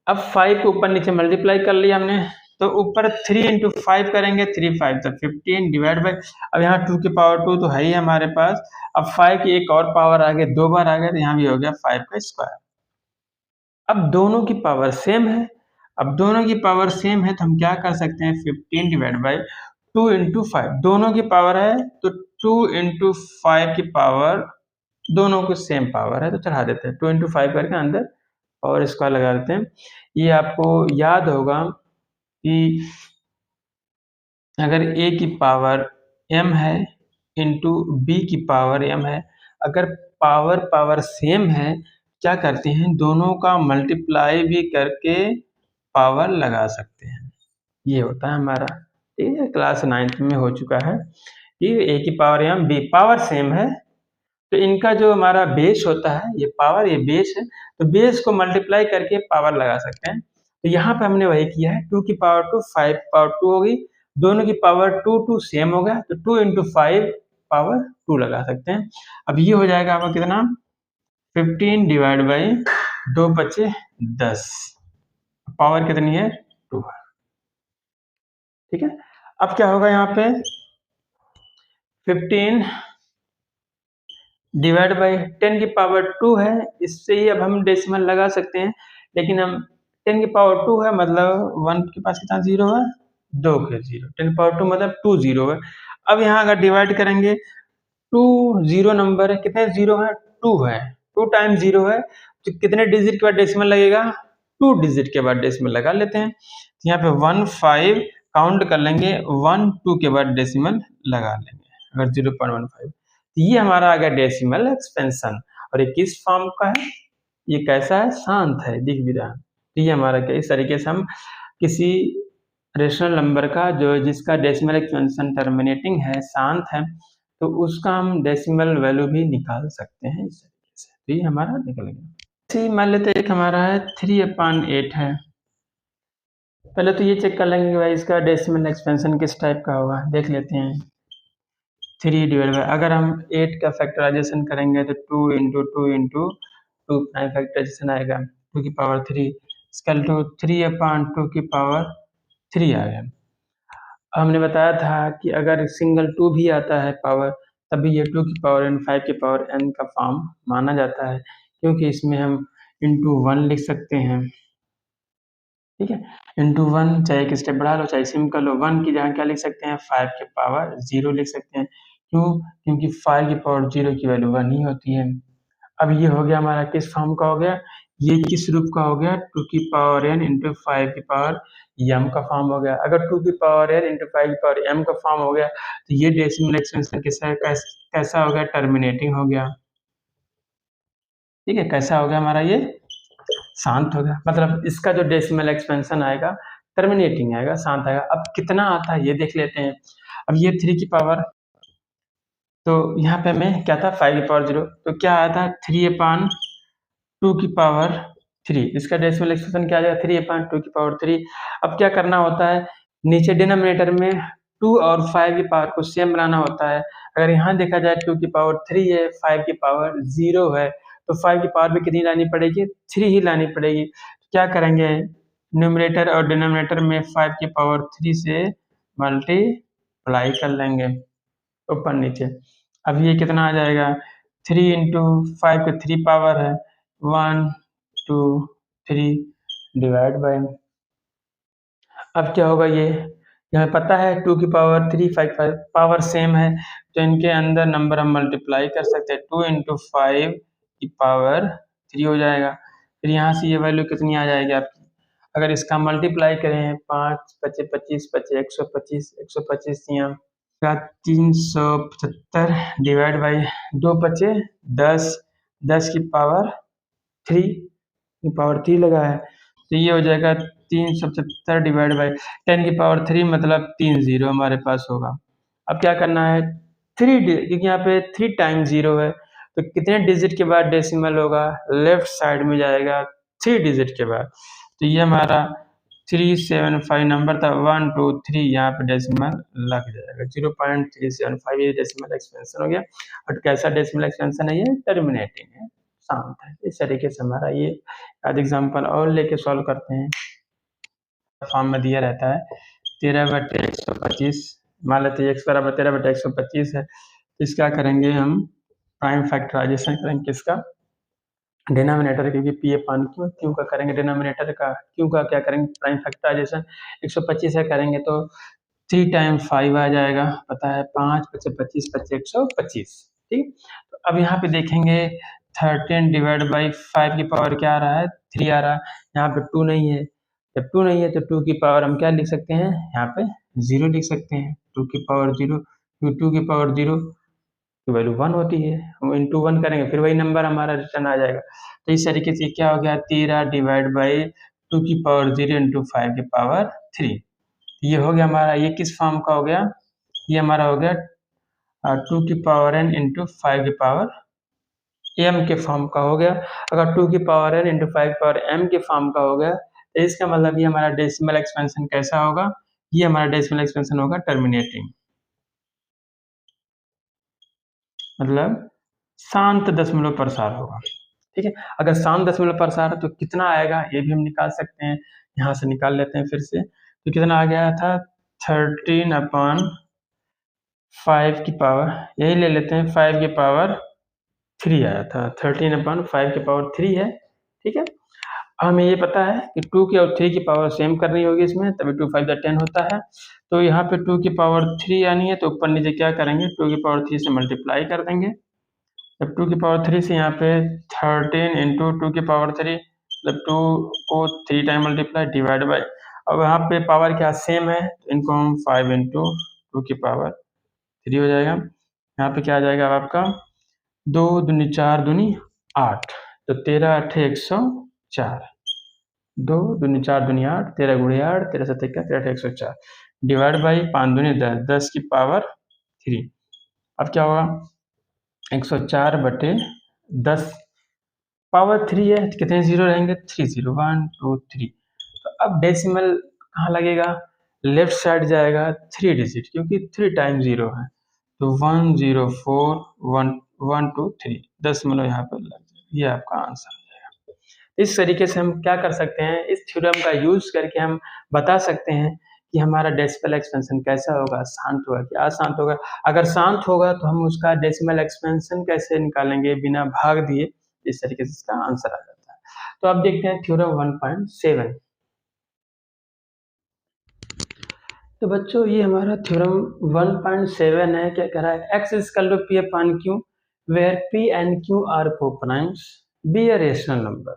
S1: अब 5 को ऊपर नीचे मल्टीप्लाई कर लिया हमने, तो ऊपर 3 इंटू 5 करेंगे, 3 5 तो 15 डिवाइड बाई, अब यहाँ 2 की पावर 2 तो है ही हमारे पास, अब 5 की एक और पावर आ गई, 2 बार आ गया, तो यहाँ भी हो गया 5 का स्क्वायर। अब दोनों की पावर सेम है, अब दोनों की पावर सेम है तो हम क्या कर सकते हैं, 15 डिवाइड बाई 2 इंटू 5, दोनों की पावर है तो 2 इंटू 5 की पावर, दोनों को सेम पावर है तो चढ़ा देते हैं, 2 इंटू 5 करके अंदर और स्क्वायर लगा देते हैं। ये आपको याद होगा कि अगर a की पावर m है इंटू b की पावर m है, अगर पावर सेम है, क्या करते हैं, दोनों का मल्टीप्लाई भी करके पावर लगा सकते हैं। ये होता है हमारा, ठीक है, क्लास 9th में हो चुका है कि a की power m, b power same है, तो इनका जो हमारा बेस होता है, ये पावर, ये बेस है, तो बेस को मल्टीप्लाई करके पावर लगा सकते हैं। तो यहाँ पे हमने वही किया है, 2 की पावर 2 5 की पावर 2 होगी, दोनों की पावर 2 2 सेम हो गया, तो 2 इंटू 5 पावर 2 लगा सकते हैं। अब ये हो जाएगा आपका कितना, 15 डिवाइड बाई 2 बचे 10, पावर कितनी है, 2 है, ठीक है। अब क्या होगा, यहाँ पे 15 डिवाइड बाई 10 की पावर 2 है, इससे ही अब हम डेसिमल लगा सकते हैं, लेकिन हम 10 की पावर 2 है मतलब 1 के पास कितना जीरो है, 2 के जीरो, 10 की पावर 2 मतलब 2 जीरो है। अब यहाँ अगर डिवाइड करेंगे, 2 जीरो नंबर है, कितने जीरो है, 2 है, 2 टाइम जीरो है, तो कितने डिजिट के बाद डेसिमल लगेगा, 2 डिजिट के बाद डेसिमल लगा लेते हैं। तो यहाँ पे 1 5 काउंट कर लेंगे, 1 2 के बाद डेसिमल लगा लेंगे, अगर 0.15, ये हमारा आ गया डेसिमल एक्सपेंशन। और ये किस फॉर्म का है, ये कैसा है, शांत है, दिख भी रहा है। तो ये हमारा क्या, इस तरीके से हम किसी रेशनल नंबर का जो जिसका डेसिमल एक्सपेंशन टर्मिनेटिंग है, शांत है, तो उसका हम डेसिमल वैल्यू भी निकाल सकते हैं इस तरीके से। तो ये हमारा निकल गया। इसी मान लेते हैं एक हमारा है 3/8 है। पहले तो ये चेक कर लेंगे कि भाई इसका डेसिमल एक्सपेंशन किस टाइप का होगा, देख लेते हैं। 3 डिवाइड बाई, अगर हम 8 का फैक्टराइजेशन करेंगे तो 2 इंटू 2 इंटू 2 प्राइम फैक्टराइजेशन आएगा, 2 की पावर 3, इसका टू 3/2 की पावर 3 आ गया। हमने बताया था कि अगर सिंगल 2 भी आता है पावर, तभी ये 2 की पावर n 5 की पावर n का फॉर्म माना जाता है, क्योंकि इसमें हम इंटू 1 लिख सकते हैं, ठीक है। इंटू 1 चाहे एक स्टेप बढ़ा लो चाहे सिंपल हो, 1 की जगह क्या लिख सकते हैं, 5 की पावर 0 लिख सकते हैं। क्यों, क्योंकि 5 की पावर 0 की वैल्यू 1 ही होती है। अब ये हो गया हमारा किस फॉर्म का हो गया, ये किस रूप का हो गया, 2 की पावर n इंटू 5 की पावर m का फॉर्म हो गया। अगर 2 की पावर n इंटू 5 की पावर m का फॉर्म हो गया, तो ये डेसिमल एक्सपेंशन कैसा हो गया, टर्मिनेटिंग हो गया, ठीक है। कैसा हो गया हमारा, ये शांत हो गया, मतलब इसका जो डेसिमल एक्सपेंशन आएगा टर्मिनेटिंग आएगा, शांत आएगा। अब कितना आता है ये देख लेते हैं। अब ये 3 की पावर, तो यहाँ पे हमें क्या था, 5 की पावर 0, तो क्या आया था 3/2 की पावर 3, इसका डेसिमल एक्सपेंशन क्या आ जाएगा, 3/2 की पावर 3। अब क्या करना होता है, नीचे डिनोमिनेटर में 2 और 5 की पावर को सेम बनाना होता है। अगर यहाँ देखा जाए 2 की पावर 3 है, 5 की पावर 0 है, तो 5 की पावर भी कितनी लानी पड़ेगी, 3 ही लानी पड़ेगी। क्या करेंगे, न्यूमरेटर और डिनोमिनेटर में 5 की पावर 3 से मल्टीप्लाई मल्टीप्लाई कर लेंगे ऊपर नीचे। अब ये कितना आ जाएगा, 3 इंटू 5 की 3 पावर है, 1 2 3 डिवाइड बाई, अब क्या होगा, ये हमें पता है 2 की पावर 3 5 पावर सेम है, तो इनके अंदर नंबर हम मल्टीप्लाई कर सकते हैं। 2 इंटू 5 की पावर 3 हो जाएगा। फिर यहाँ से ये वैल्यू कितनी आ जाएगी आपकी, अगर इसका मल्टीप्लाई करें 5 पचे 25 पचे 125 125 यहाँ का 375 डिवाइड बाई 2 पचे 10 10 की पावर 3 लगा है, तो ये हो जाएगा 375 डिवाइड बाई 10 की पावर 3 मतलब 3 जीरो हमारे पास होगा। अब क्या करना है, क्योंकि यहाँ पे 3 टाइम जीरो है, तो कितने डिजिट के बाद डेसिमल होगा, लेफ्ट साइड में जाएगा 3 डिजिट के बाद, तो ये हमारा 375 नंबर था, 1 2 3 यहाँ पे डेसिमल लग जाएगा, 0.375 ये डेसिमल एक्सपेंशन हो गया। और कैसा डेसिमल एक्सपेंशन है, ये टर्मिनेटिंग है, शांत है। इस तरीके से हमारा ये आज एग्जाम्पल और लेके सॉल्व करते हैं। फॉर्म में दिया रहता है 13/125, मान लेते हैं x बराबर 13/125 है, तो इसका करेंगे हम प्राइम फैक्टराइजेशन करेंगे किसका, डिनोमिनेटर, क्योंकि पी अपान क्यू का करेंगे डिनोमिनेटर का, क्यू का क्या करेंगे प्राइम फैक्टराइजेशन, 125 है करेंगे तो 3 टाइम 5 आ जाएगा, पता है 5 पचे 25 पचे 125, ठीक। तो अब यहाँ पे देखेंगे 13 डिवाइड बाई 5 की पावर क्या आ रहा है, 3 आ रहा है, यहाँ पे 2 नहीं है, जब 2 नहीं है तो 2 की पावर हम क्या लिख सकते हैं, यहाँ पे 0 लिख सकते हैं, 2 की पावर 0, 2 की पावर 0 की वैल्यू 1 होती है, हम इंटू 1 करेंगे फिर वही नंबर हमारा रिटर्न आ जाएगा। तो इस तरीके से क्या हो गया, 13 डिवाइड बाई 2 की पावर 0 इंटू 5 की पावर 3, ये हो गया हमारा, ये किस फॉर्म का हो गया, ये हमारा हो गया 2 की पावर n इंटू 5 की पावर m के फॉर्म का हो गया। अगर 2 की पावर n इंटू 5 की पावर m के फॉर्म का हो गया, तो इसका मतलब ये हमारा डेसिमल एक्सपेंशन कैसा होगा, ये हमारा डेसिमल एक्सपेंशन होगा टर्मिनेटिंग, मतलब शांत दशमलव प्रसार होगा, ठीक है। अगर शांत दशमलव प्रसार है तो कितना आएगा, ये भी हम निकाल सकते हैं, यहाँ से निकाल लेते हैं फिर से, तो कितना आ गया था 13/5 की पावर, यही ले लेते हैं 5 की पावर 3 आया था, 13/5 की पावर 3 है, ठीक है। हमें ये पता है कि 2 की और 3 की पावर सेम करनी होगी इसमें, तभी 2 5 10 होता है, तो यहाँ पे 2 की पावर 3 आनी है, तो ऊपर नीचे क्या करेंगे, 2 की पावर 3 से मल्टीप्लाई कर देंगे, जब 2 की पावर 3 से यहाँ पे 13 इंटू 2 की पावर 3, मतलब 2 को 3 टाइम मल्टीप्लाई डिवाइड बाई, अब यहाँ पे पावर क्या सेम है, तो इनको हम 5 इंटू 2 की पावर 3 हो जाएगा, यहाँ पे क्या आ जाएगा आपका 2 दूनी 4 दूनी 8, तो 13 8 104, 2 दूनी 4 दूनी 8, 13 गुणे 8 13 7 13 104 डिवाइड बाई 5 दूनी 10 10 की पावर 3, अब क्या होगा 104/10 पावर 3 है, कितने जीरो रहेंगे, 3 जीरो 1 2 3, तो अब डेसिमल कहाँ लगेगा, लेफ्ट साइड जाएगा 3 डिजिट, क्योंकि 3 टाइम जीरो है, तो 104 1 1 2 3 दशमलव यहाँ पर लग जाएगा, ये आपका आंसर हो जाएगा। इस तरीके से हम क्या कर सकते हैं, इस थ्योरम का यूज करके हम बता सकते हैं कि हमारा डेसिमल एक्सपेंशन कैसा होगा, शांत होगा कि अशांत होगा। अगर शांत होगा तो हम उसका डेसिमल एक्सपेंशन कैसे निकालेंगे बिना भाग दिए, इस तरीके से इसका आंसर आ जाता है। तो अब देखते हैं थ्योरम 1.7। तो बच्चों ये हमारा थ्योरम 1.7 है, क्या कह रहा है, x is equal to p upon q where p and q are co-primes, be a rational number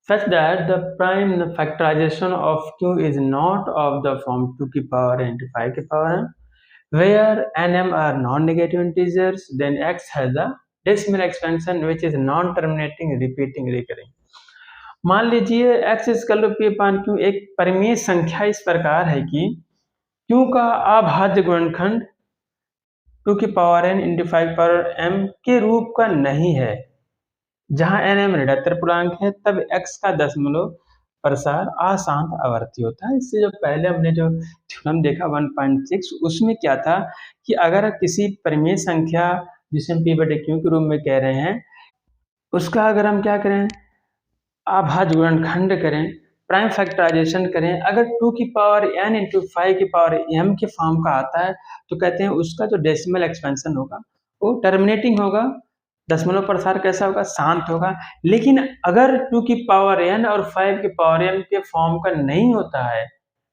S1: such that the prime factorization of q is not of the form 2 की पावर n into 5 की power n, where nm are non-negative integers, then x has a decimal expansion which is non-terminating, repeating, recurring। मान लीजिए x equal to p upon q एक परिमेय संख्या इस प्रकार है कि q का अभाज्य गुणनखंड 2 की power n into 5 power m के रूप का नहीं है, जहां nm ऋणात्मक पूर्णांक है, तब x का दशमलव प्रसार अशांत आवर्ती होता है। इससे जो पहले हमने जो थ्योरम देखा 1.6, उसमें क्या था कि अगर किसी परिमेय संख्या जिसे हम p/q के रूप में कह रहे हैं, उसका अगर हम क्या करें अभाज्य गुणनखंड करें, प्राइम फैक्टराइजेशन करें, अगर 2 की पावर n इंटू 5 की पावर m के फॉर्म का आता है तो कहते हैं उसका जो डेसिमल एक्सपेंशन होगा वो टर्मिनेटिंग होगा, दशमलव प्रसार कैसा होगा, शांत होगा। लेकिन अगर 2 की पावर n और 5 की पावर m के फॉर्म का नहीं होता है,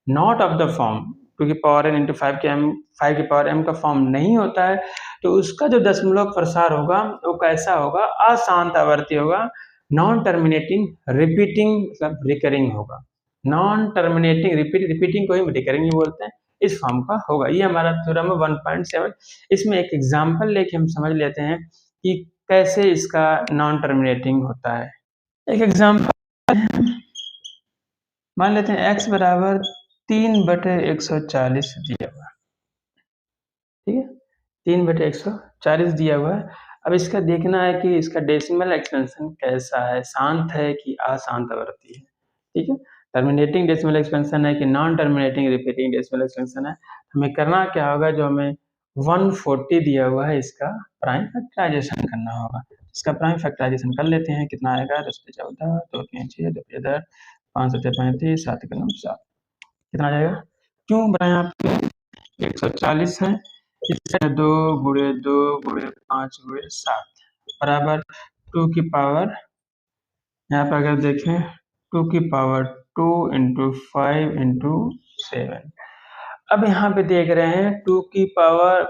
S1: नॉट ऑफ द फॉर्म, 2 की पावर n इंटू 5 के m 5 की पावर m का फॉर्म नहीं होता है, तो उसका जो दशमलव प्रसार होगा वो कैसा होगा, अशांत आवर्ती होगा, नॉन टर्मिनेटिंग रिपीटिंग मतलब रिकरिंग होगा। नॉन टर्मिनेटिंग रिपीटिंग को ही रिकरिंग बोलते हैं, इस फॉर्म का होगा। ये हमारा थ्योरम है 1.7। इसमें एक एग्जांपल लेके हम समझ लेते हैं कि कैसे इसका नॉन टर्मिनेटिंग होता है। एक एग्जांपल मान लेते हैं x बराबर 3/140 दिया हुआ, ठीक है, 3/140 दिया हुआ है। अब इसका देखना है कि इसका डेसिमल एक्सपेंशन कैसा है, शांत है कि अशांत आवर्ती है, ठीक है। टर्मिनेटिंग डेसिमल एक्सपेंशन है कि non terminating repeating decimal expansion है। हमें करना क्या होगा, जो हमें 140 दिया हुआ है इसका प्राइम फैक्टराइजेशन करना होगा। इसका प्राइम फैक्टराइजेशन कर लेते हैं, कितना आएगा, 10×14, 2×6, 2×10, 5×7, 7 का 9, 7, कितना आ जाएगा, क्यों बनाए आपने 140 है, इसका 2×2×5×7 बराबर 2 की पावर, यहाँ पर अगर देखें 2 की पावर 2 इंटू 5 इंटू 7। अब यहाँ पे देख रहे हैं 2 की पावर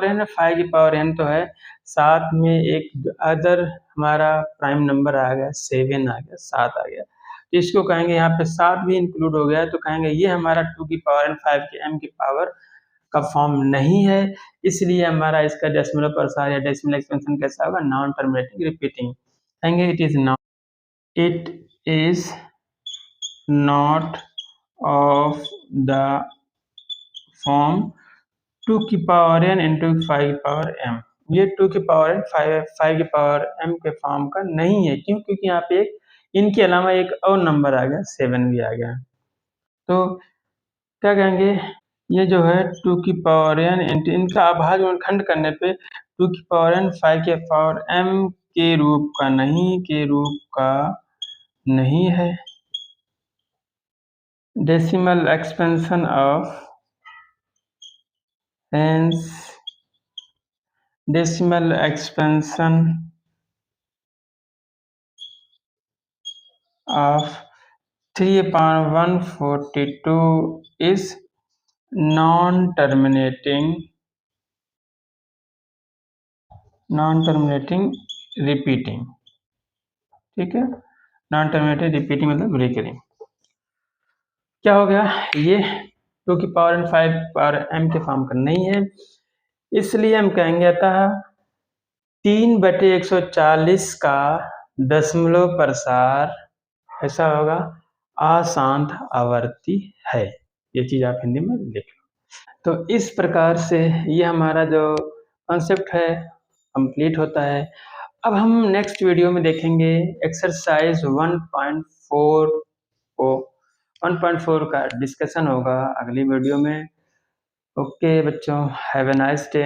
S1: n, 5 की पावर n तो है, साथ में एक अदर हमारा प्राइम नंबर आ गया 7 आ गया, 7 आ गया, तो इसको कहेंगे यहाँ पे 7 भी इंक्लूड हो गया, तो कहेंगे ये हमारा 2 की पावर n 5 की m की पावर का फॉर्म नहीं है, इसलिए हमारा इसका डेसिमल प्रसार या डेसिमल एक्सपेंशन कैसा होगा, नॉन टर्मिनेटिंग रिपीटिंग। कहेंगे it is not of the form 2 की पावर n इंटू 5 की पावर m। ये 2 की पावर n 5 की पावर m के फॉर्म का नहीं है, क्यों, क्योंकि यहाँ पे एक इनके अलावा एक और नंबर आ गया, 7 भी आ गया। तो क्या कहेंगे, ये जो है 2 की पावर n इंटू इनका अभाज्य गुणनखंड करने पे 2 की पावर n 5 के पावर m के रूप का नहीं है। Decimal expansion of hence decimal expansion of 3/142 is non-terminating repeating, ठीक है, नॉन टर्मिनेटिंग रिपीटिंग मतलब रिकरिंग। क्या हो गया, ये 2 की पावर n 5 पावर m के फॉर्म का नहीं है, इसलिए हम कहेंगे अतः 3/140 का दशमलव प्रसार ऐसा होगा, अशांत आवर्ती है। ये चीज आप हिंदी में लिख लो। तो इस प्रकार से ये हमारा जो कॉन्सेप्ट है कंप्लीट होता है। अब हम नेक्स्ट वीडियो में देखेंगे एक्सरसाइज 1.4 को, 1.4 का डिस्कशन होगा अगली वीडियो में। ओके बच्चों, हैव ए नाइस डे।